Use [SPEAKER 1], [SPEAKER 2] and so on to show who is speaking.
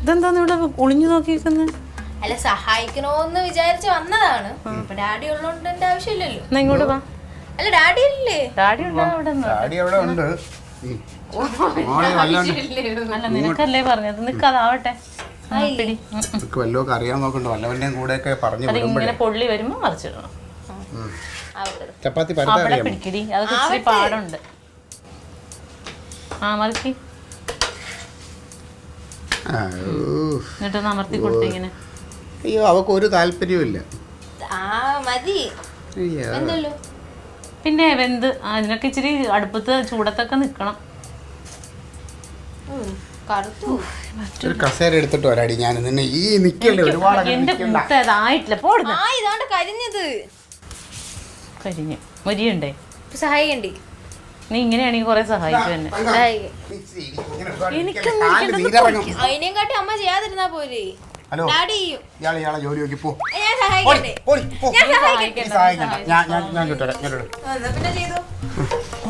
[SPEAKER 1] ഇതെന്താന്ന് ഇവിടെ ഒളിഞ്ഞു നോക്കിയിരിക്കുന്നത്?
[SPEAKER 2] അല്ല സഹായിക്കണോന്ന് വിചാരിച്ച് വന്നതാണ്. ഇപ്പൊ ഡാഡി ഉള്ളോണ്ട് എന്റെ ആവശ്യമില്ലല്ലോ.
[SPEAKER 1] എന്നാ ഇങ്ങോട്ട് വാ.
[SPEAKER 2] അല്ല ഡാഡി ഇല്ലേ?
[SPEAKER 1] ഡാഡി ഉണ്ടോ അവിടെ?
[SPEAKER 3] ഉണ്ട്.
[SPEAKER 1] അല്ല നിനക്കല്ലേ പറഞ്ഞത്, നിക്കതാവട്ടെ.
[SPEAKER 3] വല്ലതൊക്കെ അറിയാൻ നോക്കണ്ടോ, വല്ലവന്റെയും കൂടെ ഒക്കെ പറഞ്ഞു
[SPEAKER 1] ഇങ്ങനെ പൊള്ളി വരുമ്പോ മറിച്ചിടണം.
[SPEAKER 3] ചപ്പാത്തി
[SPEAKER 1] അവിടെ പിടിക്കടി, അതൊക്കെ ഇച്ചിരി പാടുണ്ട്. മറിക്ക്, എന്നിട്ടൊന്ന് അമർത്തി കൊടുത്ത ഇങ്ങനെ.
[SPEAKER 3] അയ്യോ അവക്ക് ഒരു താല്പര്യമില്ല.
[SPEAKER 2] മതി എന്തല്ലോ.
[SPEAKER 1] പിന്നെ വെന്ത് അതിനൊക്കെ ഇച്ചിരി അടുപ്പത്ത് ചൂടത്തൊക്കെ നിക്കണം.
[SPEAKER 3] ഒരു കസേര എടുത്തിട്ട് വരാടി, ഞാൻ നിന്നെ ഈ നിക്കല്ലേ ഒരുപാട്.
[SPEAKER 1] എന്റെ കൂട്ടതായിട്ടില്ല, പോടുന്ന
[SPEAKER 2] ഇതാണ്ട് കരിഞ്ഞത്.
[SPEAKER 1] കരിഞ്ഞ് മൊരിയുണ്ടേ,
[SPEAKER 2] സഹായിക്കണ്ടേ?
[SPEAKER 1] നീ ഇങ്ങനെയാണെങ്കിൽ കൊറേ സഹായിക്കും എന്നെ.
[SPEAKER 2] അതിനെയും കാട്ടി അമ്മ ചെയ്യാതിരുന്നാ പോരെ.
[SPEAKER 3] ഹലോ, ഇയാളെ ജോലി നോക്കി പോ.
[SPEAKER 2] ഞാൻ സഹായിക്കണ്ടേ?
[SPEAKER 3] സഹായിക്കണ്ട, ഞാൻ ചുട്ടരാം.
[SPEAKER 2] പിന്നെ ചെയ്തു.